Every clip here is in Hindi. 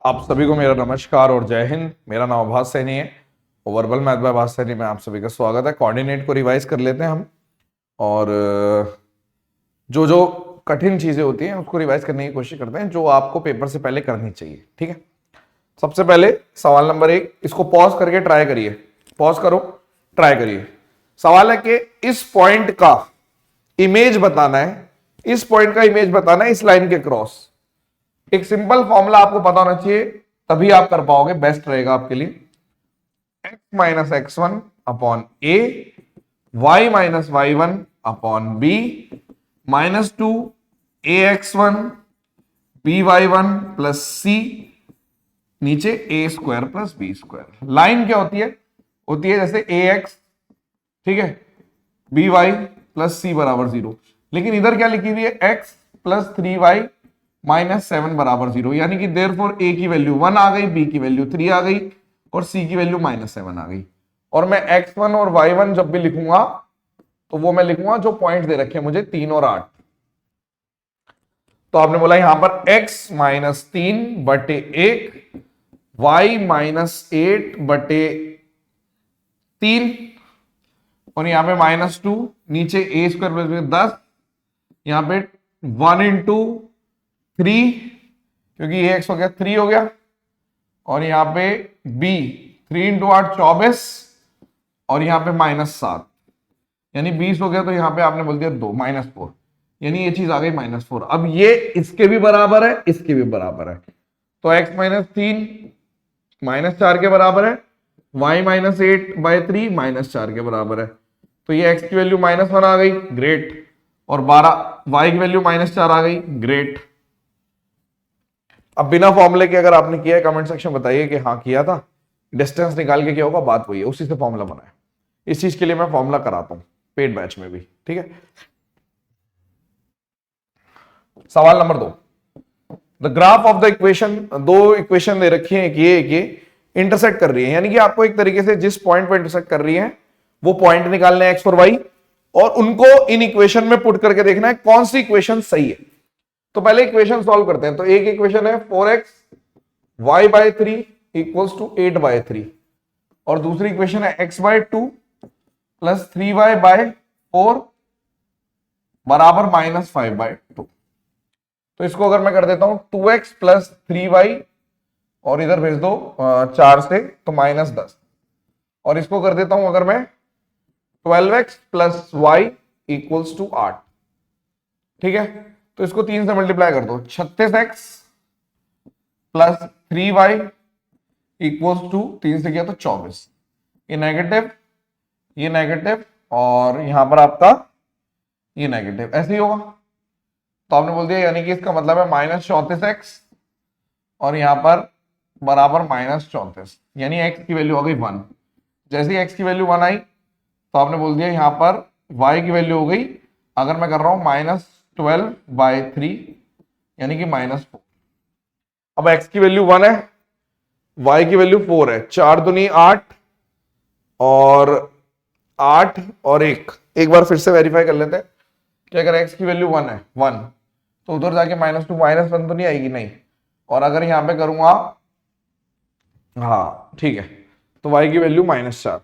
आप सभी को मेरा नमस्कार और जय हिंद। मेरा नाम आभास सैनी है। वर्बल मैथ बाय आभास सैनी में आप सभी का स्वागत है। कोऑर्डिनेट को रिवाइज कर लेते हैं हम, और जो जो कठिन चीजें होती हैं उसको रिवाइज करने की कोशिश करते हैं जो आपको पेपर से पहले करनी चाहिए। ठीक है, सबसे पहले सवाल नंबर 1, इसको पॉज करके ट्राई करिए। पॉज करो, ट्राई करिए। सवाल है कि इस पॉइंट का इमेज बताना है, इस पॉइंट का इमेज बताना है इस लाइन के क्रॉस। एक सिंपल फॉर्मूला आपको पता होना चाहिए, तभी आप कर पाओगे, बेस्ट रहेगा आपके लिए। x minus x one upon a, y minus y one upon b, minus two a x one b y one plus c, नीचे a square plus b square. Line क्या होती है? होती है जैसे ए एक्स, ठीक है, बी वाई प्लस सी बराबर 0। लेकिन इधर क्या लिखी हुई है? x प्लस 3y माइनस 7 बराबर 0। यानी कि देयरफॉर a की वैल्यू 1 आ गई, b की वैल्यू 3 आ गई और c की वैल्यू माइनस 7 आ गई। और मैं x1 और y1 जब भी लिखूंगा तो वो मैं लिखूंगा जो पॉइंट दे रखे हैं मुझे 3 और 8। तो आपने बोला यहां पर x माइनस 3 बटे 1, y माइनस 8 बटे 3 और यहां पे माइनस 2, नीचे ए स्क्वायर प्लस 10, यहां पे 1 इंटू 3 क्योंकि ये एक्स हो गया 3 हो गया, और यहां पे b 3 इंटू 8 24 और यहां पे माइनस 7 यानी 20 हो गया। तो यहां पे आपने बोल दिया 2 माइनस 4, यानी ये चीज आ गई माइनस 4। अब ये इसके भी बराबर है, इसके भी बराबर है, तो x माइनस 3 माइनस 4 के बराबर है, y माइनस 8 बाई 3 माइनस 4 के बराबर है। तो ये x की वैल्यू माइनस 1 आ गई, ग्रेट, और 12 y की वैल्यू माइनस 4 आ गई, ग्रेट। अब बिना फॉर्मूले के अगर आपने किया है कमेंट सेक्शन बताइए कि हाँ किया था। डिस्टेंस निकाल के क्या होगा, बात वही है, उसी से फॉर्मूला बना है। इस चीज के लिए मैं फॉर्मूला कराता हूं पेड बैच में भी, ठीक है। सवाल number 2, the graph of the equation, दो इक्वेशन दे रखी है, एक ये इंटरसेक्ट कर रही है, यानी कि आपको एक तरीके से जिस पॉइंट पर इंटरसेक्ट कर रही है वो पॉइंट निकालने हैं एक्स और वाई, और उनको इन इक्वेशन में पुट करके देखना है कौन सी इक्वेशन सही है। तो पहले इक्वेशन सॉल्व करते हैं। तो एक इक्वेशन है 4x y by 3 equals to 8 by 3, और दूसरी इक्वेशन है x bye 2 plus 3y bye 4 बराबर माइनस 5 बाय 2। तो इसको अगर मैं कर देता हूं 2x प्लस 3y और इधर भेज दो 4 से, तो माइनस 10, और इसको कर देता हूं अगर मैं 12x plus Y equals to 8, ठीक है। तो इसको 3 से मल्टीप्लाई कर दो, 36x plus 3y equals to 3 से किया तो 24, ये नेगेटिव, ये नेगेटिव, और यहां पर आपका ये नेगेटिव, ऐसे ही होगा। तो आपने बोल दिया यानी कि इसका मतलब है माइनस 34x और यहां पर बराबर माइनस 34, यानी x की वैल्यू आ गई 1। जैसे ही x की वैल्यू 1 आई तो आपने बोल दिया यहां पर y की वैल्यू हो गई, अगर मैं कर रहा हूं माइनस 12 बाय 3 यानी कि माइनस 4। अब x की वैल्यू 1 है, y की वैल्यू 4 है, 4 दूनी 8 और 8 और 1, एक बार फिर से वेरीफाई कर लेते हैं कि अगर x की वैल्यू 1 है 1, तो उधर जाके माइनस 2 माइनस 1 तो नहीं आएगी, नहीं। और अगर यहां पे करूंगा, हाँ ठीक है, तो y की वैल्यू माइनस 4,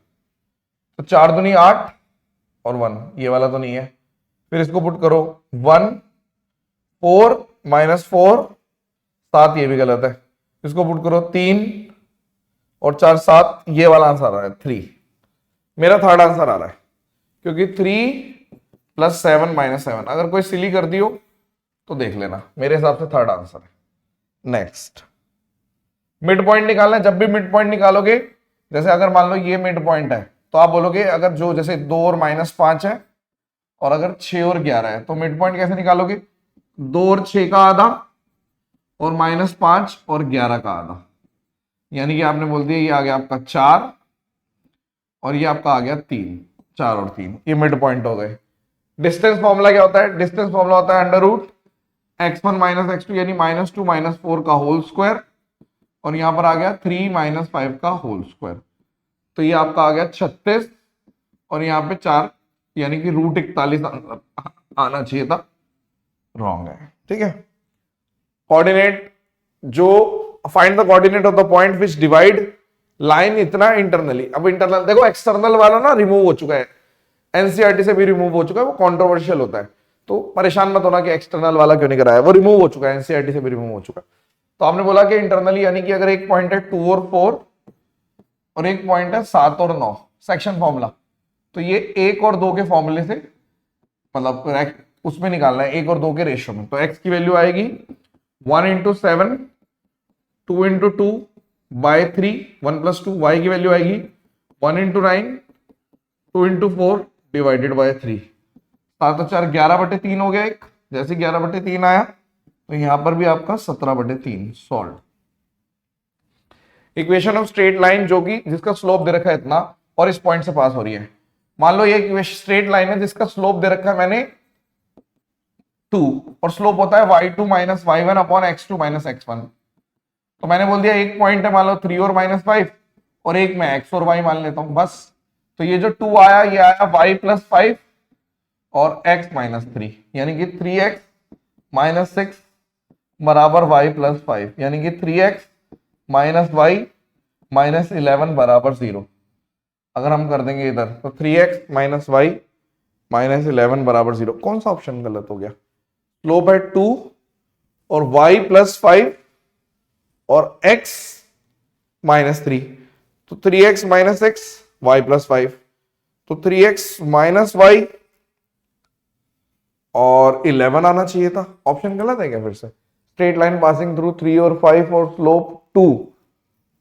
तो 4 दूनी 8 और 1, ये वाला तो नहीं है। फिर इसको पुट करो 1 4 माइनस 4 7, ये भी गलत है। इसको पुट करो 3 और 4 7, ये वाला आंसर आ रहा है 3, मेरा थर्ड आंसर आ रहा है, क्योंकि 3 प्लस 7 माइनस 7, अगर कोई सिली कर दी हो तो देख लेना, मेरे हिसाब से थर्ड आंसर है। नेक्स्ट, मिड पॉइंट निकालना है। जब भी मिड पॉइंट निकालोगे, जैसे अगर मान लो ये मिड पॉइंट है, तो आप बोलोगे अगर जो जैसे 2 और माइनस 5 है और अगर 6 और 11 है, तो मिड पॉइंट कैसे निकालोगे? 2 और 6 का आधा और माइनस 5 और 11 का आधा, यानी कि आपने बोल दिया ये आ गया आपका 4 और ये आपका आ गया 3, 4 और 3, ये मिड पॉइंट हो गए। डिस्टेंस फॉर्मूला क्या होता है? डिस्टेंस फॉर्मूला होता है under root x1 minus x2 यानी माइनस 2 माइनस 4 का होल स्क्वायर, और यहां पर आ गया 3 माइनस 5 का होल स्क्वायर, तो ये आपका आ गया 36, और यहां पे 4 यानी कि रूट 41 आना चाहिए था, रॉन्ग है, ठीक है। कोऑर्डिनेट जो find the coordinate of the point which divide line इतना इंटरनली। अब इंटरनल देखो, एक्सटर्नल वाला ना रिमूव हो चुका है, एनसीईआरटी से भी रिमूव हो चुका है, वो कंट्रोवर्शियल होता है, तो परेशान मत होना कि एक्सटर्नल वाला क्यों नहीं कराया, वो रिमूव हो चुका है, एनसीईआरटी से भी रिमूव हो चुका है। तो आपने बोला कि इंटरनली, यानी कि अगर एक पॉइंट है 2 और 4 और एक पॉइंट है 7 और 9, सेक्शन फॉर्मूला, तो ये 1 और 2 के फॉर्मूले से, मतलब उसमें निकालना है 1 और 2 के रेशियो में। तो x की वैल्यू आएगी 1 into 7, 2 into 2 by 3, 1 plus 2। y की वैल्यू आएगी 1 इंटू 9, 2 इंटू 4 डिवाइडेड बाय 3। 7 और 4 11/3 हो गया एक, जैसे 11/3 आया तो यहां पर भी आपका 17/3 solve. Equation of straight line जो कि जिसका स्लोप दे रखा है इतना और इस पॉइंट से पास हो रही है। मान लो ये स्ट्रेट लाइन है जिसका स्लोप दे रखा है मैंने 2 और स्लोप होता है y2 minus y1 upon x2 minus x1। तो मैंने बोल दिया एक पॉइंट है मान लो 3 और -5 और एक मैं x और y मान लेता हूं बस। तो ये जो 2 आया ये आया y प्लस 5 और x माइनस 3, यानी कि 3x माइनस 6 बराबर y प्लस 5, यानी कि 3x माइनस y माइनस 11 बराबर 0। अगर हम कर देंगे इधर तो 3x माइनस y माइनस 11 बराबर 0। कौन सा ऑप्शन गलत हो गया? स्लोप है 2 और y प्लस 5 और x माइनस 3, तो 3x minus x y plus 5, तो 3x माइनस y और 11 आना चाहिए था। ऑप्शन गलत है क्या फिर से? स्ट्रेट लाइन पासिंग थ्रू 3 और 5 और स्लोप 2,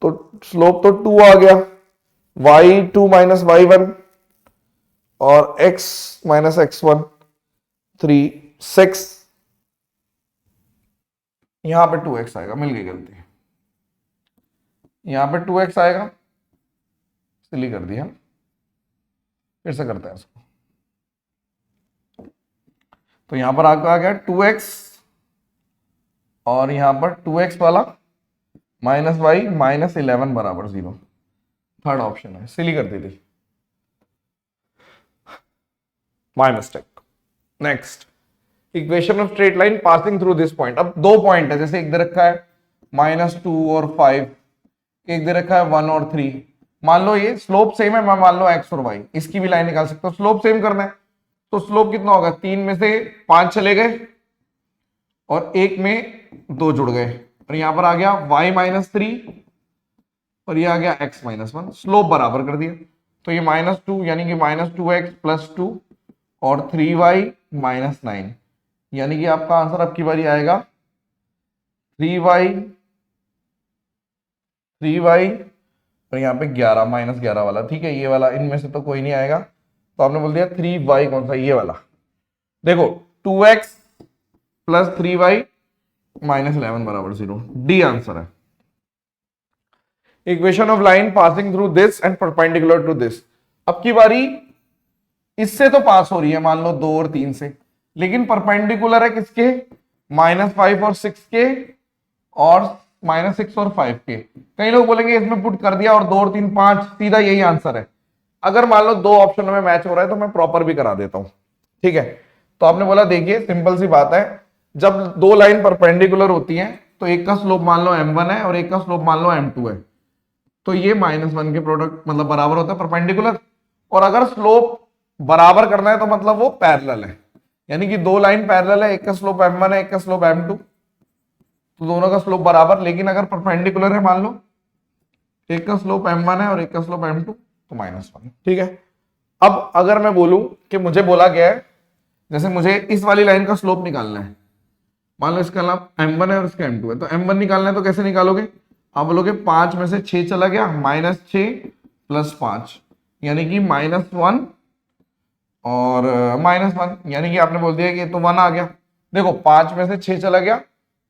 तो स्लोप तो 2 आ गया, y2 माइनस y1 और x माइनस x1 3 6, यहां पे 2x आएगा, मिल गई गलती, यहां पे 2x आएगा, सिली कर दिया। फिर से करते हैं इसको, तो यहां पर आपका आ गया 2x और यहां पर 2x वाला माइनस y माइनस 11 बराबर 0। थर्ड ऑप्शन है, सिली कर दी थी, my mistake. Next, equation of straight line passing through this point. अब दो पॉइंट है, जैसे एक दे रखा है -2 और 5, एक दे रखा है 1 और 3। मान लो ये स्लोप सेम है, मैं मान लो x और y, इसकी भी लाइन निकाल सकता हूं। स्लोप सेम करना है तो स्लोप कितना होगा, 3 में से 5 चले गए और 1 में 2 जुड़ गए, और यहां पर आ गया y माइनस 3 और ये आ गया x माइनस 1, स्लोप बराबर कर दिया। तो ये -2 यानी कि -2x प्लस 2 और 3y माइनस 9, यानी कि आपका आंसर अब की बारी आएगा 3y और यहाँ पे 11 -11 वाला। ठीक है, ये वाला इनमें से तो कोई नहीं आएगा, तो आपने बोल दिया 3y कौन सा, ये वाला। देखो 2x प्लस 3y माइनस 11 बराबर 0, डी आंसर है। Equation of line passing through this and perpendicular to this. अब की बारी इससे तो पास हो रही है, मान लो 2 और 3 से, लेकिन परपेंडिकुलर है किसके, -5 और 6 के और -6 और 5 के। कई लोग बोलेंगे इसमें पुट कर दिया और 2 और 3 5, सीधा यही आंसर है। अगर मान लो दो ऑप्शन में मैच हो रहा है तो मैं प्रॉपर भी करा देता हूं। ठीक है, तो आपने बोला देखिए सिंपल सी बात है, जब दो लाइन परपेंडिकुलर होती हैं तो एक का स्लोप मान लो m1 है और एक का स्लोप मान लो m2 है, तो ये -1 के प्रोडक्ट मतलब बराबर होता है परपेंडिकुलर। और अगर स्लोप बराबर करना है तो मतलब वो पैरेलल है, यानी कि दो लाइन पैरेलल है, एक का स्लोप m1 है एक का स्लोप m2, तो दोनों का स्लोप बराबर। लेकिन अगर परपेंडिकुलर है, मान लो एक का स्लोप m1 है और एक का स्लोप m2, तो -1। ठीक है, अब अगर मैं बोलूं कि मुझे बोला गया है जैसे मुझे इस वाली लाइन का स्लोप निकालना है, मान लो इसका नाम m1 है और इसका m2 है, तो m1 निकालना है तो कैसे निकालोगे, आप बोलोगे 5 में से 6 चला गया, -6 प्लस 5 यानी कि -1 और -1, यानी कि आपने बोल दिया कि ये तो 1 आ गया। देखो 5 में से 6 चला गया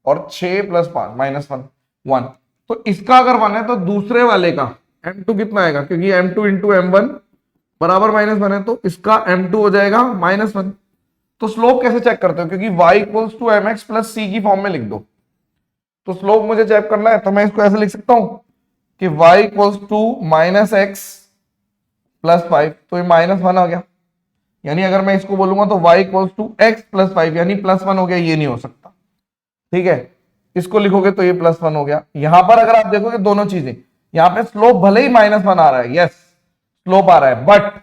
और 6 प्लस 5 -1 1, तो इसका अगर 1 है तो दूसरे वाले का m2 कितना आएगा, क्योंकि m2 इंटू m1 बराबर -1 है, तो इसका m2 हो जाएगा -1। तो स्लोप कैसे चेक करते हो, क्योंकि y equals to mx plus c की फॉर्म में लिख दो। तो स्लोप मुझे चेक करना है तो मैं इसको ऐसे लिख सकता हूं कि y equals to -x plus 5, तो ये -1 आ गया। यानी अगर मैं इसको बोलूंगा तो y equals to x plus 5 यानी +1 हो गया, ये नहीं हो सकता। ठीक है, इसको लिखोगे तो ये +1 हो गया। यहां पर अगर आप देखोगे दोनों चीजें, यहां पे स्लोप भले ही -1 आ रहा है, यस स्लोप आ रहा है, बट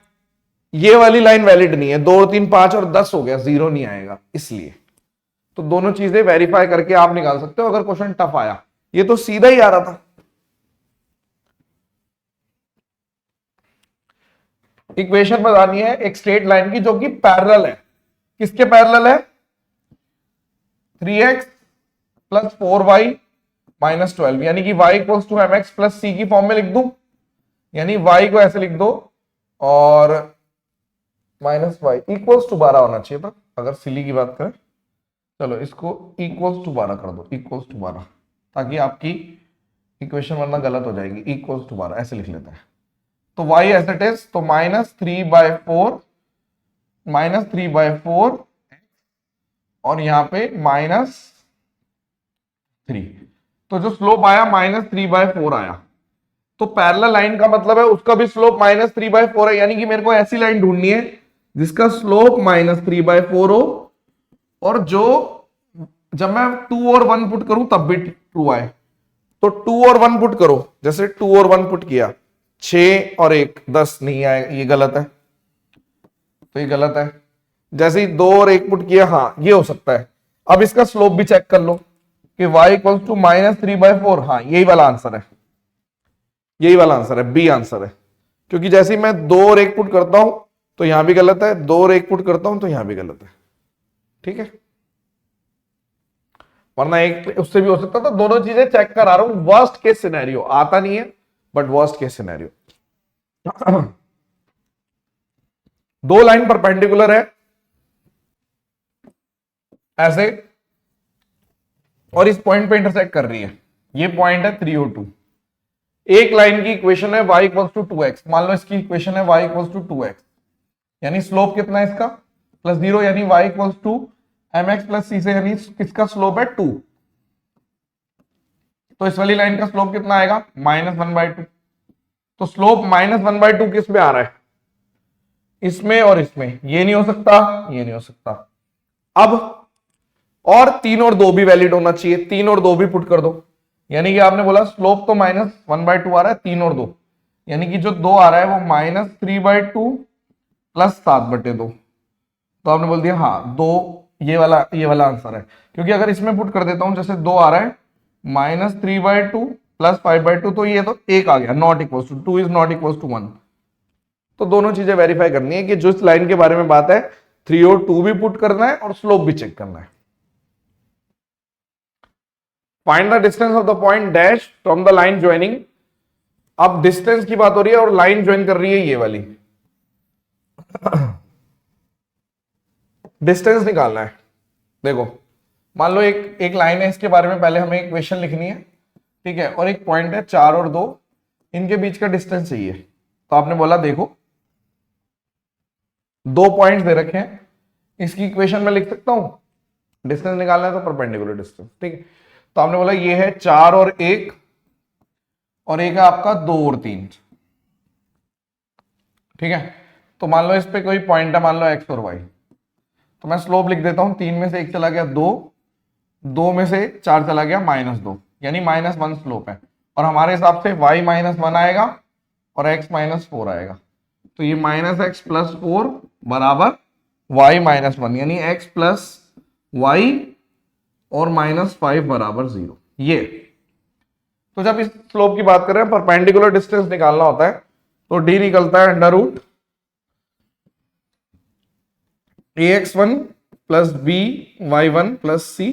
ये वाली लाइन वैलिड नहीं है। 2 3 5 और 10 हो गया, 0 नहीं आएगा, इसलिए तो दोनों चीजें वेरीफाई करके आप निकाल सकते हो अगर क्वेश्चन टफ आया। ये तो सीधा ही आ रहा था। इक्वेशन बतानी है एक स्ट्रेट लाइन की जो कि पैरेलल है। किसके पैरेलल है? 3x + 4y - 12, यानी कि y = mx + c की फॉर्म में लिख दूं, यानी y को ऐसे लिख दो और -y = 12 होना चाहिए था अगर सिली की बात करें। चलो इसको = 12 कर दो, = 12, ताकि आपकी इक्वेशन वरना गलत हो जाएगी। = 12 ऐसे लिख लेते हैं। तो y एज इट इज, तो -3/4 और यहां पे -3, तो जो स्लोप आया -3/4 आया। तो पैरेलल लाइन का मतलब है उसका भी स्लोप -3/4 है, यानी कि मेरे को ऐसी लाइन ढूंढनी है जिसका स्लोप -3/4 हो और जो जब मैं 2 और 1 पुट करूं तब भी ट्रू आए। तो 2 और 1 पुट करो, जैसे 2 और 1 पुट किया, 6 और 1 10 नहीं आएगा, ये गलत है, तो ये गलत है। जैसे ही 2 और 1 पुट किया, हाँ ये हो सकता है। अब इसका स्लोप भी चेक कर लो कि y = -3/4, हाँ यही वाला आंसर है, यही वाला आंसर है, बी आंसर है। क्योंकि जैसे ही मैं 2 और 1 पुट करता हूं तो यहां भी गलत है, 2 और 1 पुट करता हूं तो यहां भी गलत है, ठीक है। वरना एक उससे भी हो सकता था। दोनों चीजें चेक करा रहा हूं, वर्स्ट केस सिनेरियो आता नहीं है, but worst case scenario. 2 line perpendicular है ऐसे, और इस पॉइंट पे इंटरसेक्ट कर रही है। ये पॉइंट है 3 और 2। एक लाइन की इक्वेशन है y = 2x, मान लो इसकी इक्वेशन है y = 2x, यानी स्लोप कितना है इसका +0, यानी y = mx + c से, यानी किसका स्लोप है 2। तो इस वाली लाइन का स्लोप कितना आएगा -1/2। तो स्लोप -1/2 किस में आ रहा है? इसमें और इसमें। ये नहीं हो सकता, ये नहीं हो सकता। अब और 3 और 2 भी वैलिड होना चाहिए, 3 और 2 भी पुट कर दो, यानी कि आपने बोला स्लोप तो -1/2 आ रहा है, 3 और 2, यानी कि जो 2 आ रहा है वो -3/2 + 7/2। तो आपने बोल दिया हाँ 2, ये वाला आंसर है। क्योंकि अगर इसमें पुट कर देता हूं, जैसे 2 आ रहा है -3/2 + 5/2, तो ये तो 1 आ गया, ≠ = 2 इज नॉट इक्वल टू 1। तो दोनों चीजें वेरीफाई करनी है कि जो इस लाइन के बारे में बात है, 3 और 2 भी पुट करना है और स्लोप भी चेक करना है। Find the distance of the point dash from the line joining. अब डिस्टेंस की बात हो रही है और लाइन ज्वाइन कर रही है ये वाली। डिस्टेंस निकालना है। देखो मान लो एक लाइन है, इसके बारे में पहले हमें इक्वेशन लिखनी है, ठीक है, और एक पॉइंट है 4 और 2, इनके बीच का डिस्टेंस चाहिए। तो आपने बोला देखो 2 पॉइंट्स दे रखे हैं, इसकी इक्वेशन में लिख सकता हूं, डिस्टेंस निकालना है तो परपेंडिकुलर डिस्टेंस, ठीक है। तो आपने बोला ये है 4 और 1 और एक है आपका 2 और 3, ठीक है। तो मान लो इस पे कोई पॉइंट है, मान लो x और y, तो मैं स्लोप लिख देता हूं, 3 में से 1 चला गया 2, 2 में से 4 चला गया -2, यानी -1 स्लोप है। और हमारे हिसाब से y -1 आएगा और x -4 आएगा। तो ये -x + 4 बराबर y -1, यानी x + y और -5 बराबर 0। ये तो जब इस स्लोप की बात कर रहे हैं, परपेंडिकुलर डिस्टेंस निकालना होता है, तो d निकलता है √ax1 + by1 + c,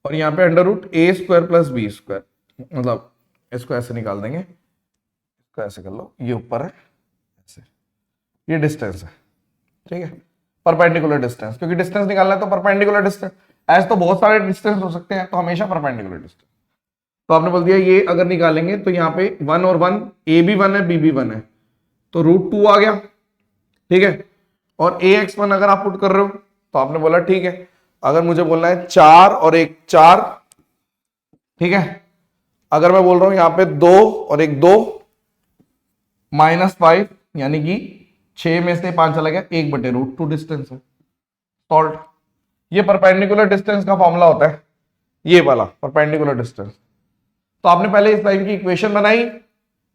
और यहां पे √a² + b², मतलब इसको ऐसे निकाल देंगे, इसको ऐसे कर लो, ये ऊपर है ऐसे, ये डिस्टेंस है, ठीक है, परपेंडिकुलर डिस्टेंस। क्योंकि डिस्टेंस निकालना है तो परपेंडिकुलर डिस्टेंस, ऐसे तो बहुत सारे डिस्टेंस हो सकते हैं, तो हमेशा परपेंडिकुलर डिस्टेंस। तो आपने बोल दिया ये अगर निकालेंगे तो यहाँ पे 1 और 1, a भी 1 है b भी 1 है, तो √2 आ गया, ठीक है। और ax1 अगर आप पुट कर रहे हो तो आपने बोला ठीक है, अगर मुझे बोलना है 4 और 1 4, ठीक है। अगर मैं बोल रहा हूं यहां पे 2 और 1 2, -5, यानी कि 6 में से 5 चला गया, 1/√2 डिस्टेंस है, सॉल्व। ये परपेंडिकुलर डिस्टेंस का फॉर्मूला होता है, ये वाला परपेंडिकुलर डिस्टेंस। तो आपने पहले इस लाइन की इक्वेशन बनाई,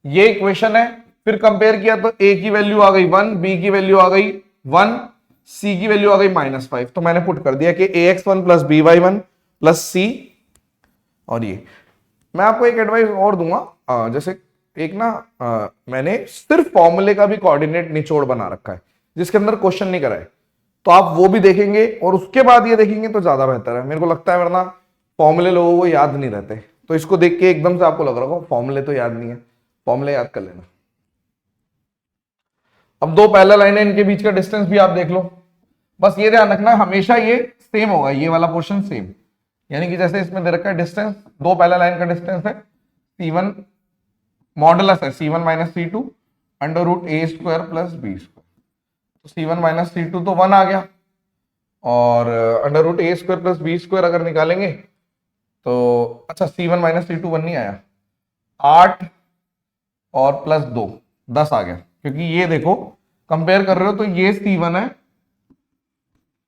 ये इक्वेशन है, फिर कंपेयर किया तो a की वैल्यू आ गई 1, b की वैल्यू आ गई 1, c की वैल्यू आ गई -5। तो मैंने पुट कर दिया कि ax1 plus by1 plus c। और ये मैं आपको एक एडवाइस और दूंगा, जैसे एक ना मैंने सिर्फ फॉर्मूले का भी कोऑर्डिनेट निचोड़ बना रखा है जिसके अंदर क्वेश्चन नहीं कराए, तो आप वो भी देखेंगे और उसके बाद ये देखेंगे तो ज्यादा बेहतर है मेरे को लगता है, वरना फॉर्मूले लोगों को याद नहीं रहते। तो इसको देख के एकदम से आपको लग रहा होगा फॉर्मूले तो याद नहीं है, फॉर्मूले याद कर लेना। अब दो पैरेलल लाइन है, इनके बीच का डिस्टेंस भी आप देख लो। बस ये ध्यान रखना हमेशा ये सेम होगा, ये वाला पोर्शन सेम, यानी कि जैसे इसमें दे रखा है डिस्टेंस, दो पैरेलल लाइन का डिस्टेंस है C1, मॉडुलस है C1 minus C2 under root a square plus b square. तो C1 माइनस C2 तो 1 आ गया, और under root a square plus b square अगर निकालेंगे तो अच्छा C1 माइनस C2 1 नहीं आया, 8 और प्लस 2 10 आ गया, क्योंकि ये देखो कंपेयर कर रहे हो तो ये C1 है,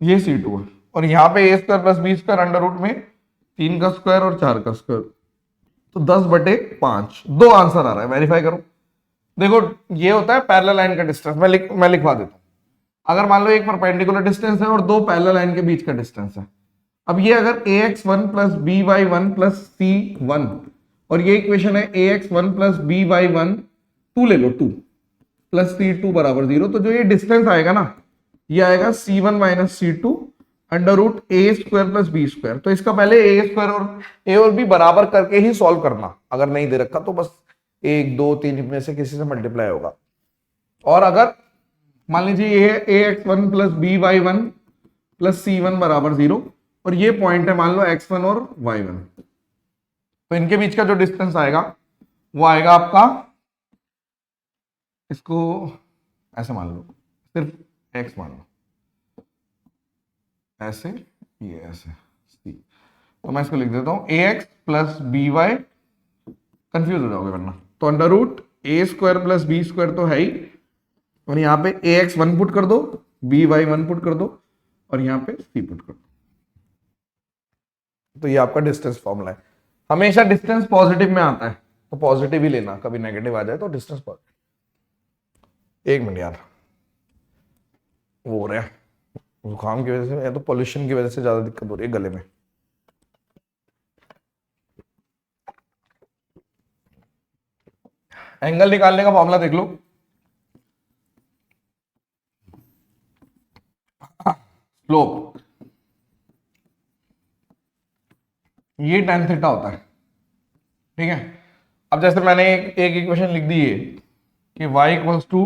ये C2 है, और यहाँ पे a square plus b square under root में 3 का स्क्वायर और 4 का स्क्वायर, तो 10/5 दो आंसर आ रहा है। वेरीफाई करो, देखो ये होता है पैरेलल लाइन का डिस्टेंस। मैं लिखवा देता हूं, अगर मान लो एक परपेंडिकुलर डिस्टेंस है और दो पैरेलल लाइन के बीच का डिस्टेंस है। अब ये अगर ax1 plus by1 plus c1, और ये इक्वेशन है ax1 प्लस by1 2 ले लो, 2 प्लस c2 बराबर 0, तो जो ये डिस्टेंस आएगा ना, ये आएगा c1 minus c2 under root a square plus b square. तो इसका पहले a स्क्वायर और a और b बराबर करके ही सॉल्व करना, अगर नहीं दे रखा तो बस 1 2 3 में से किसी से मल्टीप्लाई होगा। और अगर मान लीजिए ये ax1 plus by1 plus c1 बराबर 0, और ये पॉइंट है मान लो x1 और y1, तो इनके बीच का जो डिस्टेंस आएगा वो आएगा आपका, इसको ऐसे मान लो, सिर्फ x मान लो, ऐसे, ये ऐसे c, तो मैं इसको लिख देता हूं ax प्लस by, कंफ्यूज हो जाओगे वरना, तो under root a square plus b square तो है ही, और यहाँ पे ax1 पुट कर दो, by1 पुट कर दो, और यहाँ पे c पुट कर दो। तो ये आपका डिस्टेंस फॉर्मूला है। हमेशा डिस्टेंस पॉजिटिव में आता है तो पॉजिटिव ही लेना, कभी नेगेटिव आ जाए तो डिस्टेंस पॉजिटिव। एक मिनट यार, वो हो रहा है जुकाम की वजह से या तो पोल्यूशन की वजह से ज्यादा दिक्कत हो रही है गले में। एंगल निकालने का फॉर्मूला देख लो, स्लोप, ये tan थीटा होता है, ठीक है। अब जैसे मैंने एक इक्वेशन लिख दी है कि y equals to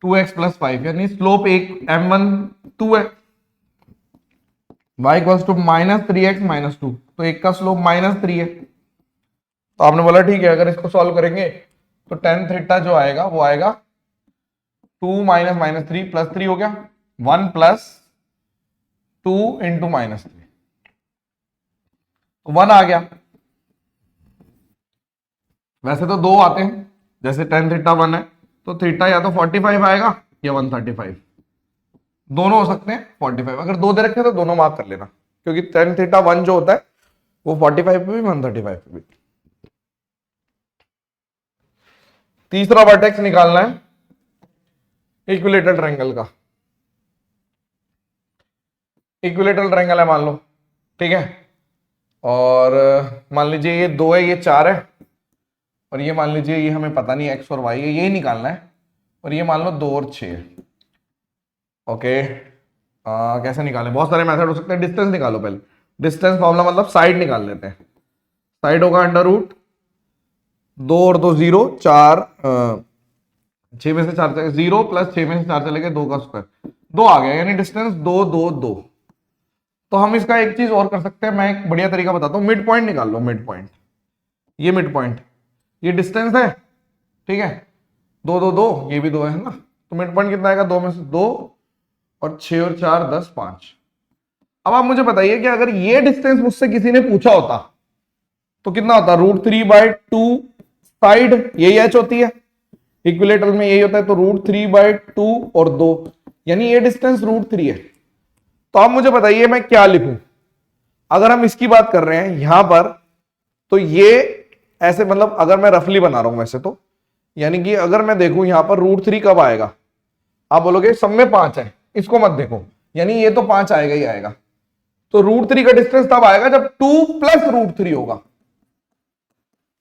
2x plus 5, यानी स्लोप एक m1 2 है, y equals to minus 3x minus 2, तो एक का स्लोप -3 है। तो आपने बोला ठीक है, अगर इसको सॉल्व करेंगे तो tan थीटा जो आएगा वो आएगा 2 माइनस -3 प्लस 3 हो गया, 1 प्लस 2 इंटू -3, तो 1 आ गया। वैसे तो दो आते हैं, जैसे tan थीटा 1 है तो थीटा या तो 45 आएगा या 135, दोनों हो सकते हैं 45। अगर दो दे रखे तो दोनों मार्क कर लेना, क्योंकि tan थीटा 1 जो होता है वो 45 पे भी 135 पे भी। तीसरा वर्टेक्स निकालना है इक्विलेटरल ट्रायंगल का। इक्विलेटरल ट्रायंगल है मान लो, ठीक है, और मान लीजिए ये 2 है, ये 4 है, और ये मान लीजिए ये हमें पता नहीं x और y है, यही निकालना है, और ये मान लो 2 और 6 है। ओके, कैसे निकालें, बहुत सारे मेथड हो सकते हैं। डिस्टेंस निकालो पहले, डिस्टेंस फॉर्मूला मतलब साइड निकाल लेते हैं। साइड होगा अंडर रूट 2 और 2 0, 4 6 में से 4 चले 0 प्लस 6 में से 4 चले गए 2 का स्क्वायर, 2 आ गया, यानी डिस्टेंस 2 2 2। तो हम इसका एक चीज और कर सकते हैं, मैं एक बढ़िया तरीका बताता हूँ, मिड पॉइंट निकाल लो। मिड पॉइंट, ये मिड पॉइंट, ये डिस्टेंस है, ठीक है, 2 2 2, ये भी 2 है ना, तो मिड पॉइंट कितना आएगा, 2 में से 2 और 6 और 4 10 5। अब आप मुझे बताइए कि अगर ये डिस्टेंस मुझसे किसी ने पूछा होता तो कितना होता, √3/2 साइड, यही एच होती है, इक्विलेटरल में यही होता है, तो √3/2 और 2, यानी ये डिस्टेंस √3 है। तो आप मुझे बताइए मैं क्या लिखूं, अगर हम इसकी बात कर रहे हैं यहां पर, तो ये ऐसे, मतलब अगर मैं रफली बना रहा हूं वैसे तो, यानी कि अगर मैं देखूं यहां पर √3 कब आएगा, आप बोलोगे सब में 5 है, इसको मत देखो, यानी ये तो 5 आएगा ही आएगा। तो √3 का डिस्टेंस तब आएगा जब 2 + √3 होगा।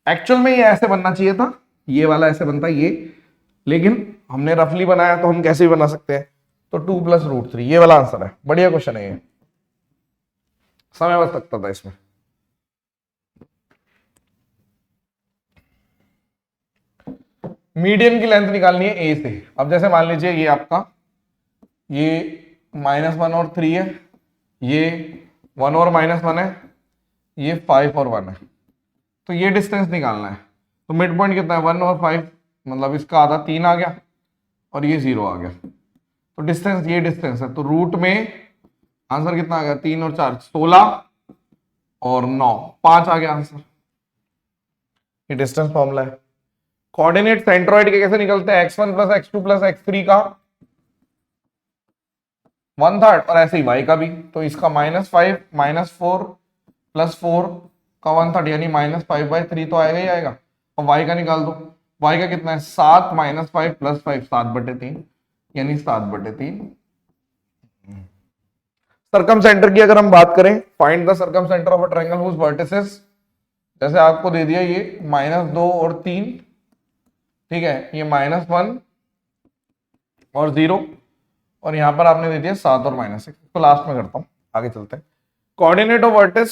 एक्चुअल में ये ऐसे बनना चाहिए था, ये वाला ऐसे बनता है ये, लेकिन हमने रफली बनाया तो हम कैसे भी बना सकते हैं। तो 2 + √3 ये वाला आंसर है। बढ़िया क्वेश्चन है ये, समय बच सकता था इसमें। मीडियन की लेंथ निकालनी है ए से। अब जैसे मान लीजिए ये आपका, ये -1 और 3 है, ये 1 और -1 है, ये 5 और 1 है, तो ये डिस्टेंस निकालना है। तो मिड पॉइंट कितना है, 1 और 5, मतलब इसका आधा 3 आ गया और ये 0 आ गया। तो डिस्टेंस, ये डिस्टेंस है, तो रूट में आंसर कितना आ गया, 3 और 4 16 और 9 5 आ गया आंसर। ये डिस्टेंस फॉर्मूला है। कोऑर्डिनेट सेंट्रोइड के कैसे निकलते हैं, x1 + x2 + x3 का 1/3 और ऐसे ही y का भी। तो इसका -5 -4 + 4 का 1/3 यानी -5/3 तो आएगा ही आएगा। और y का निकाल दो, y का कितना है 7 - 5 + 5 7/3 यानी 7/3। सर्कम सेंटर की अगर हम बात करें, find the circumcentre of a triangle whose vertices, जैसे आपको दे दिया ये -2 और 3, ठीक है, ये -1 और 0, और यहां पर आपने दे दिया 7 और -6। तो लास्ट में करता हूं, आगे चलते हैं। Coordinate of vertices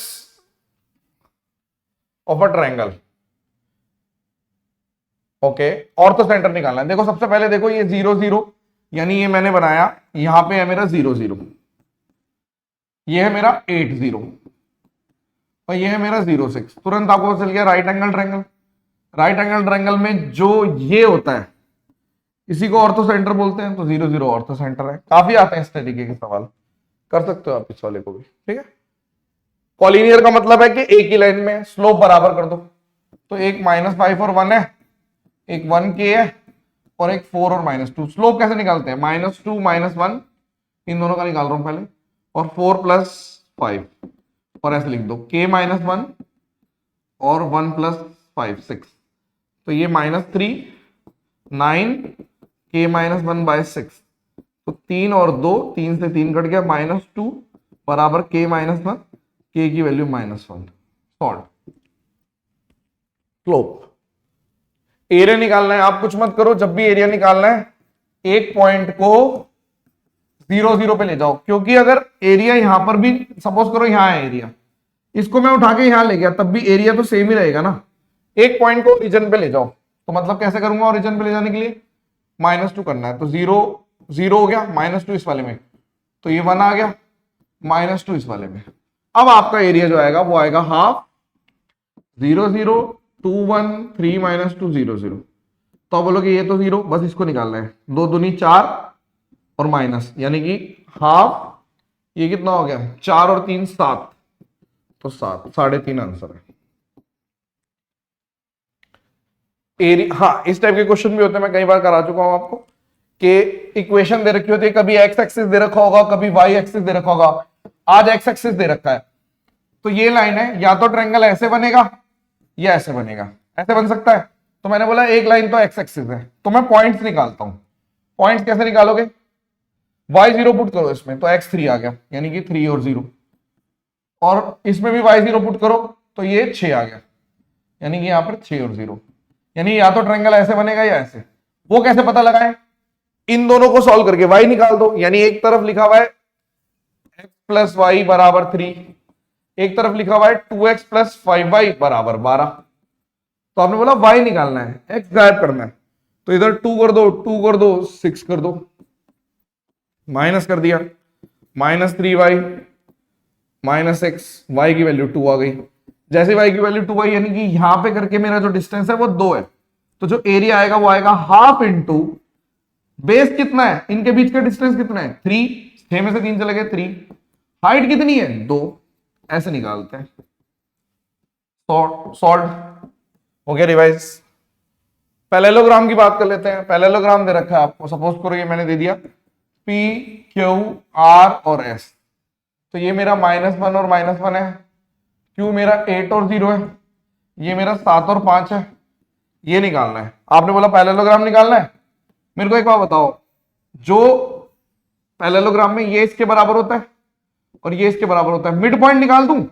of a triangle, okay, orthocentre निकालना है। देखो सबसे पहले देखो ये 0 0, यानी ये मैंने बनाया, यहां पे है मेरा 0 0, ये है मेरा 8 0 और ये है मेरा 0 6। तुरंत आपको चल गया right angle triangle. Right angle triangle में जो ये होता है इसी को ऑर्थो सेंटर बोलते हैं। तो 0 0 ऑर्थो सेंटर है। काफी आते हैं इस तरीके के सवाल, कर सकते हो आप इस वाले को भी, ठीक है। कॉलिनियर का मतलब है कि एक ही लाइन में स्लोप बराबर कर दो। तो एक -5 और 1 है, एक 1k है और एक 4 और -2। स्लोप कैसे निकालते हैं, -2 -1, इन दोनों का निकाल रहा हूं पहले, और 4 + 5 और ऐसे लिख दो k -1 और 1 + 5 6। तो ये -3 9 k -1/6। तो 3 और 2, 3 से 3 कट गया, -2 बराबर k -1, k की वैल्यू -1। सॉल्व। स्लोप, एरिया निकालना है। आप कुछ मत करो, जब भी एरिया निकालना है एक पॉइंट को 0 0 पे ले जाओ, क्योंकि अगर एरिया यहां पर भी, सपोज करो यहां है एरिया, इसको मैं उठा के यहां ले गया, तब भी एरिया तो सेम ही रहेगा ना। एक पॉइंट को ओरिजिन पे ले जाओ, तो मतलब कैसे करूंगा, ओरिजिन पे ले जाने के लिए -2 करना है। तो 0 0 हो गया, -2 इस वाले में, तो ये 1 आ गया, -2 इस वाले में। अब आपका एरिया जो आएगा वो आएगा हाफ 0 0 2 1 3 -2 0 0। तो बोलोगे ये तो 0, बस इसको निकालना है। 2 दूनी 4 और माइनस, यानी कि हाफ, ये कितना हो गया 4 और 3 7, तो 7 3.5 आंसर है। एरिया, हाँ इस टाइप के क्वेश्चन भी होते हैं, मैं कई बार करा चुका हूं आपको, कि इक्वेशन दे रखी होती है, कभी एक्स एक्सिस दे रखा होगा, कभी वाई एक्सिस दे रखा होगा। आज एक्स एक्सिस दे रखा है, तो ये लाइन है, या तो ट्रायंगल ऐसे बनेगा या ऐसे बनेगा, ऐसे बन सकता है। तो मैंने बोला एक लाइन तो एक्स एक्सिस है, तो मैं पॉइंट्स निकालता हूं। पॉइंट्स कैसे निकालोगे, y0 पुट करो इसमें, तो x3 आ गया, यानी कि 3 और 0, और इसमें भी y0 पुट करो तो ये 6 आ गया, यानी कि यहां पर 6 और 0, यानी या तो ट्रायंगल ऐसे बनेगा या ऐसे। वो कैसे पता लगाएं, इन दोनों को सॉल्व करके y निकाल दो, यानी एक तरफ लिखा हुआ है x + y = 3, एक तरफ लिखा हुआ है 2x + 5y = 12। तो आपने बोला y निकालना है, x गायब करना है, तो इधर 2 कर दो, 2 कर दो, 6 कर दो, माइनस कर दिया, -3y -x, y की वैल्यू 2 आ गई। जैसे y की वैल्यू 2 आई, यानी कि यहां पे करके मेरा जो डिस्टेंस है वो 2 है, तो जो एरिया आएगा वो आएगा हाफ इंटू बेस कितना है, इनके बीच का डिस्टेंस कितना है 3, 6 में से 3 चले गए 3, हाइट कितनी है 2, ऐसे निकालते हैं। सॉल्व हो गया रिवाइज। पैरेललोग्राम की बात कर लेते हैं। पैरेललोग्राम दे रखा है आपको, सपोज करो ये मैंने दे दिया P Q R और S, तो ये मेरा -1 और -1 है, Q मेरा 8 और 0 है, ये मेरा 7 और 5 है, ये निकालना है। आपने बोला पैरेललोग्राम निकालना है। मेरे को एक बात बताओ, जो पैरेललोग्राम में ये इसके बराबर होता है और ये इसके बराबर होता है, मिड पॉइंट निकाल दूं,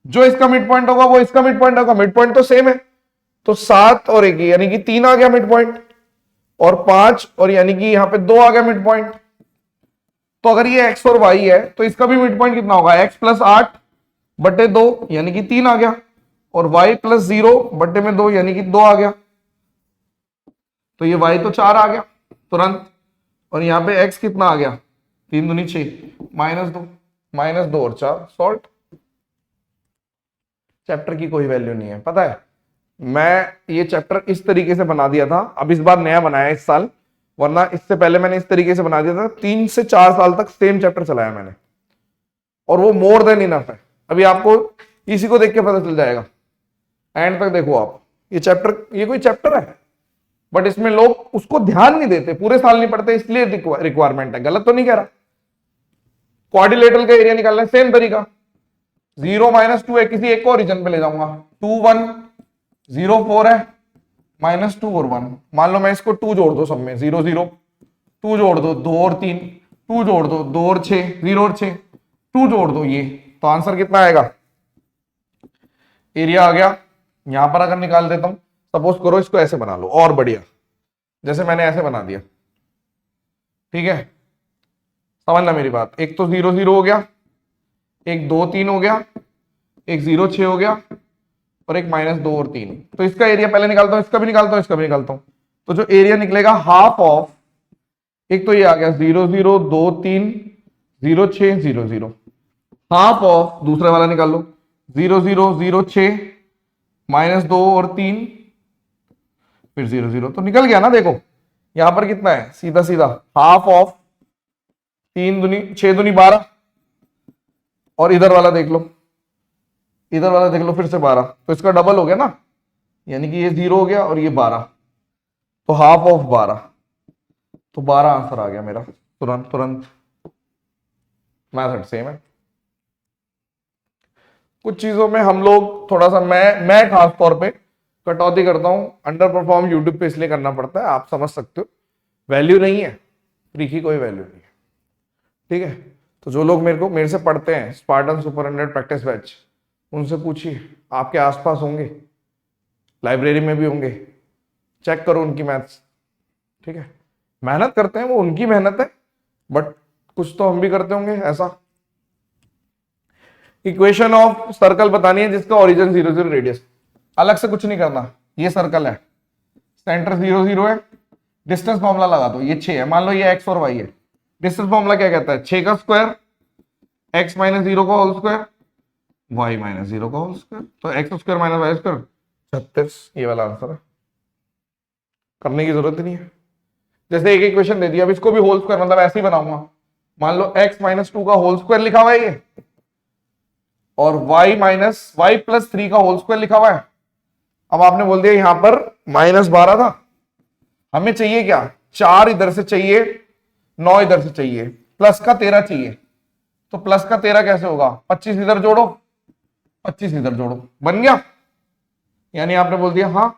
जो इसका मिड पॉइंट होगा वो इसका मिड पॉइंट होगा, मिड पॉइंट तो सेम है। तो 7 और 1 यानी कि 3 आ गया मिड पॉइंट, और 5 और यानी कि यहां पे 2 आ गया मिड पॉइंट। तो अगर ये x और y है तो इसका भी मिड पॉइंट कितना होगा, x प्लस 8 बटे 2 यानी कि 3 आ गया, और y प्लस 0 बटे में 2 यानी कि 2 आ गया। तो ये y तो 4 आ गया तुरंत, और यहां पे x कितना आ गया, 3 दूनी 6, -2 और 4 सॉल्ट। चैप्टर की कोई वैल्यू नहीं है। पता है मैं ये चैप्टर इस तरीके से बना दिया था, अब इस बार नया बनाया इस साल, वरना इससे पहले मैंने इस तरीके से बना दिया था। 3 से 4 साल तक सेम चैप्टर चलाया मैंने, और वो मोर देन इनफ है। अभी आपको इसी को देख के पता चल जाएगा, एंड तक देखो आप। ये चैप्टर, ये कोई चैप्टर है, बट इसमें लोग उसको ध्यान नहीं देते, पूरे साल नहीं पढ़ते, इसलिए रिक्वायरमेंट है। गलत तो नहीं कह रहा। क्वाड्रिलेटरल का एरिया निकालना है, सेम तरीका, 0 -2 है, किसी एक को ओरिजिन पे ले जाऊंगा, 2 1 0 4 है, -2 और 1। मान लो मैं इसको 2 जोड़ दो सब में, 0 0, 2 जोड़ दो 2 और 3, 2 जोड़ दो 2 और 6, 0 और 6, 2 जोड़ दो ये, तो आंसर कितना आएगा, एरिया आ गया। यहां पर अगर निकाल देता हूं, सपोज करो इसको ऐसे बना लो, और बढ़िया, जैसे मैंने ऐसे बना दिया, ठीक है, समझना मेरी बात। एक तो 0 0 हो गया, एक 2 3 हो गया, एक 0 6 हो गया, और एक -2 और 3। तो इसका एरिया पहले निकालता हूं, इसका भी निकालता हूं, इसका भी निकालता हूं। तो जो एरिया निकलेगा हाफ ऑफ, एक तो ये आ गया 0 0 2 3 0 6 0 0, हाफ ऑफ दूसरा वाला निकाल लो, 0 0 0 6 -2 और 3 फिर 0 0, तो निकल गया ना। देखो यहां पर कितना है, सीधा सीधा हाफ ऑफ 3 दूनी 6 दूनी 12, और इधर वाला देख लो, इधर वाला देख लो फिर से 12, तो इसका डबल हो गया ना, यानी कि ये 0 हो गया और ये 12, तो हाफ ऑफ 12, तो 12 आंसर आ गया मेरा तुरंत तुरंत। मैथड सेम है। कुछ चीजों में हम लोग थोड़ा सा, मैं खास तौर पे कटौती करता हूं, अंडर परफॉर्म यूट्यूब पे इसलिए करना पड़ता है, आप समझ सकते हो। वैल्यू नहीं है फ्री की, कोई वैल्यू नहीं है, ठीक है। तो जो लोग मेरे से पढ़ते हैं स्पार्टन सुपर 100 प्रैक्टिस बैच, उनसे पूछिए, आपके आसपास होंगे, लाइब्रेरी में भी होंगे, चेक करो उनकी मैथ्स, ठीक है। मेहनत करते हैं, वो उनकी मेहनत है, बट कुछ तो हम भी करते होंगे ऐसा। इक्वेशन ऑफ सर्कल बतानी है जिसका ओरिजिन 0 0 रेडियस, अलग से कुछ नहीं करना। ये सर्कल है, सेंटर 0 0 है, डिस्टेंस फॉर्मूला लगा दो, ये 6 है, मान लो ये x और y है। डिस्टेंस फॉर्मूला क्या कहता है, 6 का स्क्वायर, x -0 का होल स्क्वायर, y -0 का होल स्क्वायर, तो x स्क्वायर -y स्क्वायर 36। ये वाला आंसर है, करने की जरूरत ही नहीं है। जैसे एक इक्वेशन दे दिया, अब इसको भी होल स्क्वायर, मतलब ऐसे ही बनाऊंगा। मान लो x -2 का होल स्क्वायर लिखा हुआ है ये, और y प्लस 3 का होल स्क्वायर लिखा हुआ है। अब आपने बोल दिया यहां पर -12 था, हमें चाहिए क्या, 4 इधर से चाहिए, 9 इधर से चाहिए, प्लस का 13 चाहिए। तो प्लस का 13 कैसे होगा, 25 इधर जोड़ो, 25 इधर जोड़ो, बन गया। यानी आपने बोल दिया हाँ,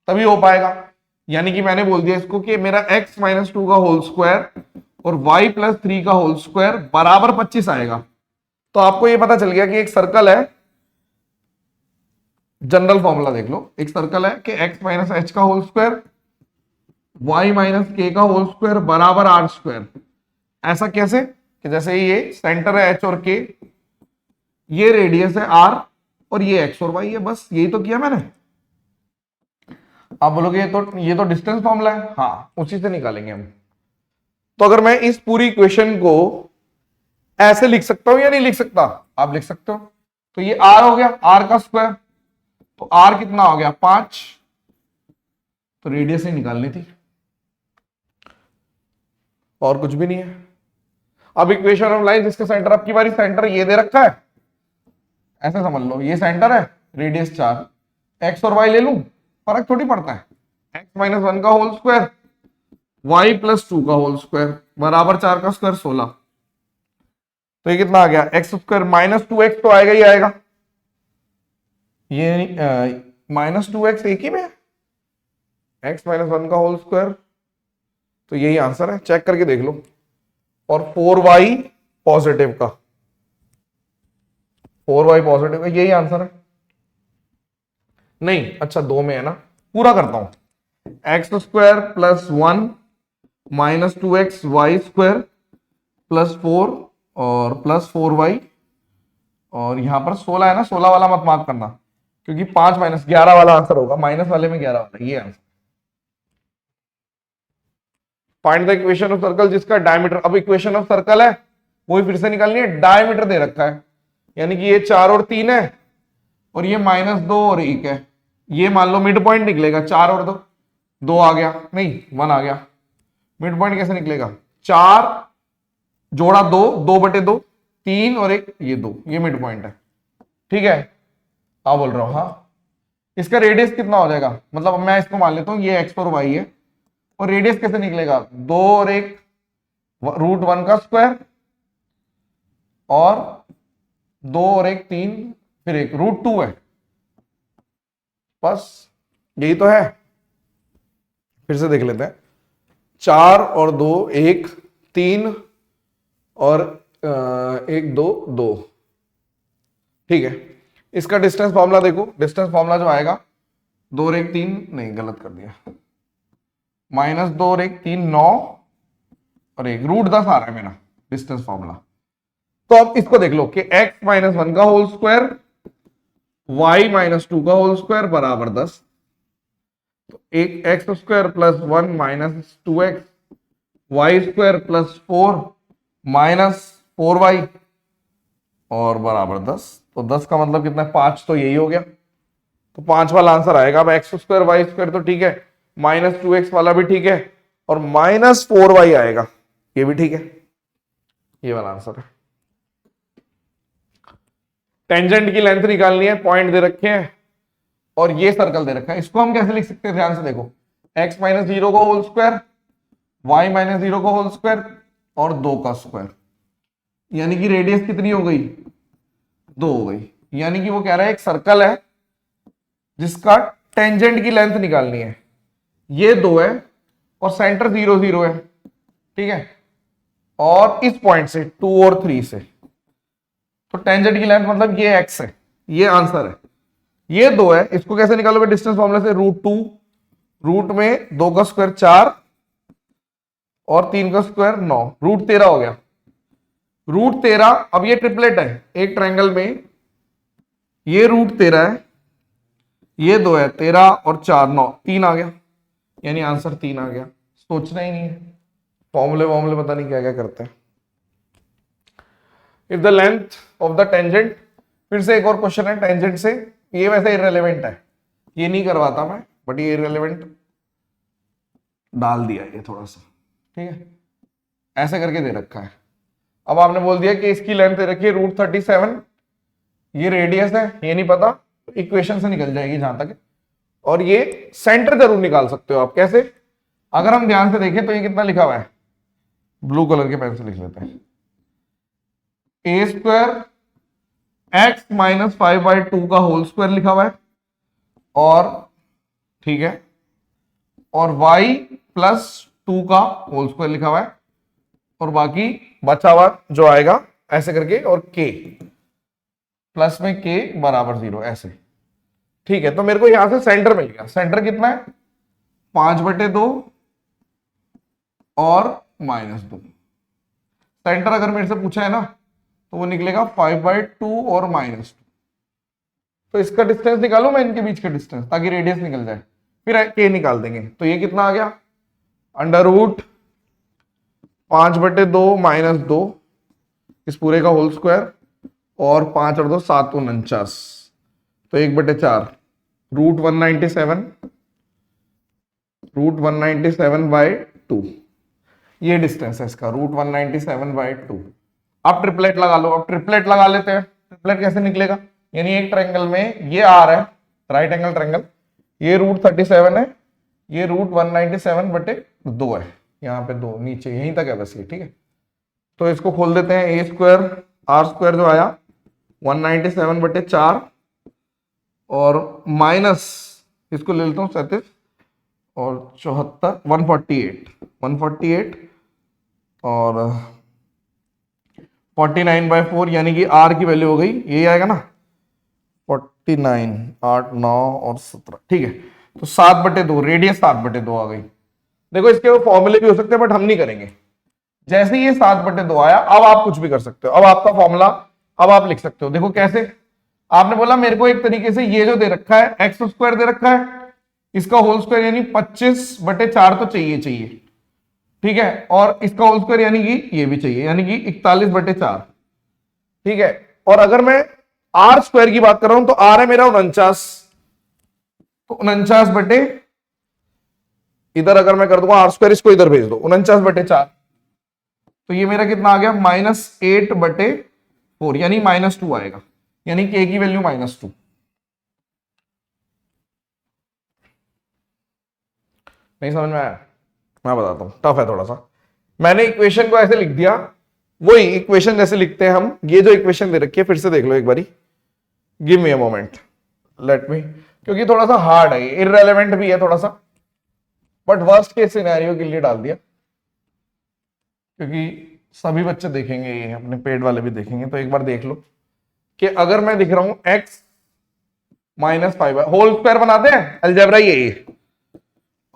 तभी हो पाएगा। यानी कि मैंने बोल दिया इसको कि मेरा x -2 का होल स्क्वायर और y प्लस 3 का होल स्क्वायर बराबर 25 आएगा। तो आपको ये पता चल गया कि एक सर्कल है, जनरल फॉर्मूला देख लो, एक सर्कल है कि x -h का होल स्क्वायर, y -k का होल स्क्वायर बराबर r स्क्वायर। ऐसा कैसे, कि जैसे ये सेंटर है h और k, ये रेडियस है r, और ये x और y है, बस यही तो किया मैंने। आप बोलोगे ये तो डिस्टेंस फॉर्मूला है, हाँ उसी से निकालेंगे हम। तो अगर मैं इस पूरी इक्वेशन को ऐसे लिख सकता हूं या नहीं लिख सकता, आप लिख सकते हो। तो ये r हो गया, r का स्क्वायर, तो r कितना हो गया 5, तो रेडियस ही निकालनी थी, और कुछ भी नहीं है। अब इक्वेशन ऑफ लाइन जिसका सेंटर, अब की बारी सेंटर ये दे रखा है, ऐसे समझ लो ये सेंटर है, रेडियस 4, x और y ले लूं, फर्क थोड़ी पड़ता है, x -1 का होल स्क्वायर, y प्लस 2 का होल स्क्वायर बराबर 4 का स्क्वायर 16। तो ये कितना आ गया, x स्क्वायर -2x तो आएगा ही आएगा, ये -2x एक ही में है, x - 1 का होल स्क्वायर, तो यही आंसर है, चेक करके देख लो। और 4y पॉजिटिव का, 4y पॉजिटिव का, यही आंसर है। नहीं, अच्छा 2 में है ना, पूरा करता हूं। x² + 1 -2x y² + 4 और +4y, और यहां पर 16 है ना, 16 वाला मत मार्क करना, क्योंकि 5 - 11 वाला आंसर होगा, माइनस वाले में 11 वाला, ये answer. Find the equation of circle जिसका डायमीटर, अब इक्वेशन ऑफ सर्कल है वही फिर से निकालनी है, डायमीटर दे रखा है, यानी कि ये 4 और 3 है, और ये -2 और 1 है, ये मान लो मिड पॉइंट निकलेगा, 4 और 2, 2 आ गया, नहीं 1 आ गया। मिड पॉइंट कैसे निकलेगा, 4 जोड़ा 2, 2/2, 3 और 1, ये 2, ये मिड पॉइंट है, ठीक है। हाँ बोल रहा हूं, हाँ। इसका रेडियस कितना हो जाएगा, मतलब अब मैं इसको मान लेता हूँ ये x और y है, और रेडियस कैसे निकलेगा, 2 और 1 √1 का स्क्वायर, और 2 और 1 3, फिर 1 √2 है, बस यही तो है। फिर से देख लेते हैं, 4 और 2 1 3 और 1 2 2, ठीक है। इसका डिस्टेंस फॉर्मूला देखो, डिस्टेंस फॉर्मूला जो आएगा, 2 और 1 3, नहीं गलत कर दिया, -2 और 1 3 9 और 1 √10 आ रहा है मेरा डिस्टेंस फॉर्मूला। तो अब इसको देख लो कि x - 1 का होल स्क्वायर y - 2 का होल स्क्वायर बराबर 10, तो एक x² + 1 - 2x y² + 4 - 4y और बराबर 10, तो 10 का मतलब कितना है, 5, तो यही हो गया, तो 5 वाला आंसर आएगा। अब x² y² तो ठीक है, -2x वाला भी ठीक है, और -4y आएगा, ये भी ठीक है, ये वाला आंसर है। टेंजेंट की लेंथ निकालनी है, पॉइंट दे रखे हैं, और ये सर्कल दे रखा है, इसको हम कैसे लिख सकते हैं, ध्यान से देखो, x - 0 का होल स्क्वायर, y - 0 का होल स्क्वायर और 2 का स्क्वायर, यानी कि रेडियस कितनी हो गई, 2 हो गई, यानी कि वो कह रहा है एक सर्कल है जिसका टेंजेंट की लेंथ निकालनी है, ये 2 है और सेंटर 0 0 है, ठीक है, और इस पॉइंट से 2 और 3 से, तो टेंजेंट की लेंथ मतलब ये x है, ये आंसर है। ये 2 है, इसको कैसे निकालोगे, डिस्टेंस फॉर्मूला से, √2, रूट में 2 का स्क्वायर 4 और 3 का स्क्वायर 9, √13 हो गया, √13। अब ये ट्रिपलेट है एक ट्रायंगल में, ये √13 है, ये 2 है 13 और 4 9, 3 आ गया, यानी आंसर 3 आ गया, सोचना ही नहीं है, फॉर्मूले पता नहीं क्या क्या करते हैं। If the length of the tangent, फिर से एक और क्वेश्चन है टेंजेंट से, ये वैसे इररिलेवेंट है, ये नहीं करवाता मैं, बट ये इररिलेवेंट डाल दिया ये थोड़ा सा, ठीक है, ऐसे करके दे रखा है। अब आपने बोल दिया कि इसकी लेंथ दे रखी है √37, ये रेडियस है, ये नहीं पता, इक्वेशन से निकल जाएगी जहां तक, और ये सेंटर जरूर निकाल सकते हो आप, कैसे, अगर हम ध्यान से देखें तो ये कितना लिखा हुआ है, ब्लू कलर के पेन से लिख लेते हैं, a² x - 5/2 का होल स्क्वायर लिखा हुआ है, और ठीक है, और y + 2 का होल स्क्वायर लिखा हुआ है, और बाकी बचा हुआ जो आएगा ऐसे करके, और k प्लस में k बराबर 0 ऐसे, ठीक है। तो मेरे को यहां से सेंटर मिल गया, सेंटर कितना है, 5/2 और -2, सेंटर अगर मेरे से पूछा है ना तो वो निकलेगा 5/2 और -2, तो इसका डिस्टेंस निकालू मैं, इनके बीच का डिस्टेंस, ताकि रेडियस निकल जाए, फिर k निकाल देंगे, तो ये कितना आ गया, √5/2 - 2 इस पूरे का होल स्क्वायर, और 5 और 2 7 49, तो 1/4, √197/2, ये डिस्टेंस है इसका, √197/2। अब ट्रिपलेट लगा लो, अब ट्रिपलेट लगा लेते हैं, ट्रिपलेट कैसे निकलेगा, यानी एक ट्रायंगल में ये r है, राइट एंगल ट्रायंगल, ये √37 है, ये √197/2 है, यहाँ पे 2 नीचे यहीं तक है बस ये, ठीक है। तो इसको खोल देते हैं, a² r² जो आया 197/4 और माइनस इसको ले लेता हूँ 37 और 74 148 और 49/4 यानी कि r की वैल्यू हो गई, यही आएगा ना 49, 8, 9 और 17। ठीक है, तो 7/2 रेडियस 7/2 आ गई। देखो इसके वो फॉर्मूले भी हो सकते हैं बट हम नहीं करेंगे। जैसे ही ये 7/2 आया, अब आप कुछ भी कर सकते हो। अब आपका फॉर्मूला अब आप लिख सकते हो। देखो कैसे, आपने बोला मेरे को एक तरीके से ये जो दे रखा है x² दे रखा है, इसका होल स्क्वायर यानी 25/4 तो चाहिए। ठीक है, और इसका होल स्क्वायर यानी कि ये भी चाहिए, यानी कि 41/4। ठीक है, और अगर मैं r² की बात कर रहा हूं तो r है मेरा 49, तो 49 इधर अगर मैं कर दूंगा r², इसको इधर भेज दो 49/4, तो ये मेरा कितना आ गया -8/4 यानी -2 आएगा, यानी k की वैल्यू -2। नहीं समझ में आया? मैं बताता हूं, टफ है थोड़ा सा। मैंने इक्वेशन को ऐसे लिख दिया, वही इक्वेशन जैसे लिखते हैं हम। ये जो इक्वेशन दे रखी है फिर से देख लो एक बारी, give me a moment, let me, क्योंकि थोड़ा सा हार्ड है, इररेलेवेंट भी है थोड़ा सा, बट वर्स्ट केस सिनेरियो के लिए डाल दिया, क्योंकि सभी बच्चे देखेंगे ये, अपने पेड वाले भी देखेंगे। तो एक बार देख लो कि अगर मैं दिख रहा हूं x -5 होल स्क्वायर बनाते हैं, अलजेब्रा ये,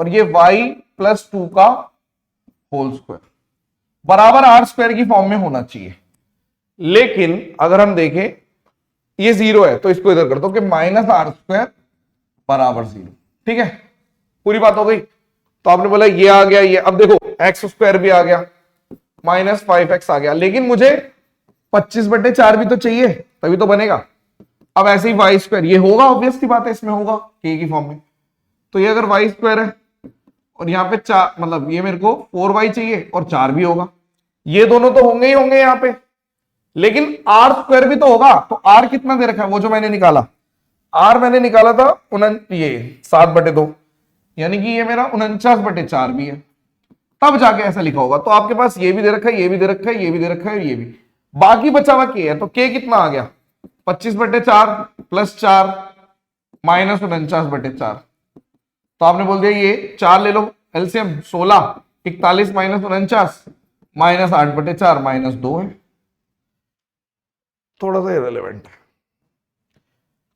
और ये y+2 का होल स्क्वायर बराबर r² की फॉर्म में होना चाहिए। लेकिन अगर हम देखें ये 0 है, तो इसको इधर कर दो कि -r² बराबर 0। ठीक है, पूरी बात हो गई। तो आपने बोला ये आ गया, ये अब देखो x² भी आ गया, -5x आ गया, लेकिन मुझे 25/4 भी तो चाहिए, तभी तो बनेगा। अब ऐसे ही y², ये होगा, ऑब्वियस सी बात है, इसमें होगा k की फॉर्म में। तो ये अगर y² है और यहाँ पे 4, मतलब ये मेरे को 4y चाहिए और 4 भी होगा, ये दोनों तो होंगे ही होंगे यहाँ पे, लेकिन r² भी तो होगा। तो r कितना दे रखा है, वो जो मैंने निकाला, r मैंने निकाला था ये 7/2, यानी कि ये मेरा 49/4 भी है, तब जाके ऐसा लिखा होगा। तो आपके पास ये भी दे रखा है, ये भी दे रखा है, ये भी दे रखा है, ये भी, बाकी बचा हुआ k है। तो k कितना आ गया 25/4 + 4 -49/4। तो आपने बोल दिया ये 4 ले लो एलसीएम, 16, 41 - 49 -8/4 -2 है, थोड़ा सा इररिलेवेंट है।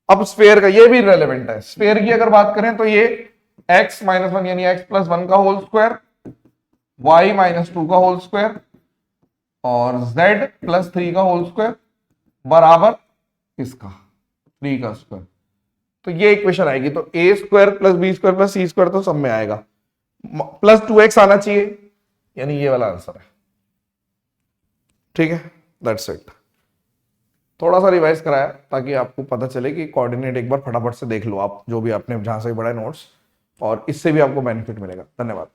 अब स्फेयर का, ये भी इररिलेवेंट है। स्फेयर की अगर बात करें तो ये x - 1 यानी x+1 का होल स्क्वायर, y -2 का होल स्क्वायर और z+3 का होल स्क्वायर बराबर इसका 3 का स्क्वायर। तो ये इक्वेशन आएगी। तो a² + b² + c² तो सब में आएगा, +2x आना चाहिए, यानी ये वाला आंसर है। ठीक है, दैट्स इट। थोड़ा सा रिवाइज कराया ताकि आपको पता चले कि कोऑर्डिनेट एक बार फटाफट से देख लो आप, जो भी आपने जहां से भी पढ़ा है नोट्स, और इससे भी आपको बेनिफिट मिलेगा। धन्यवाद।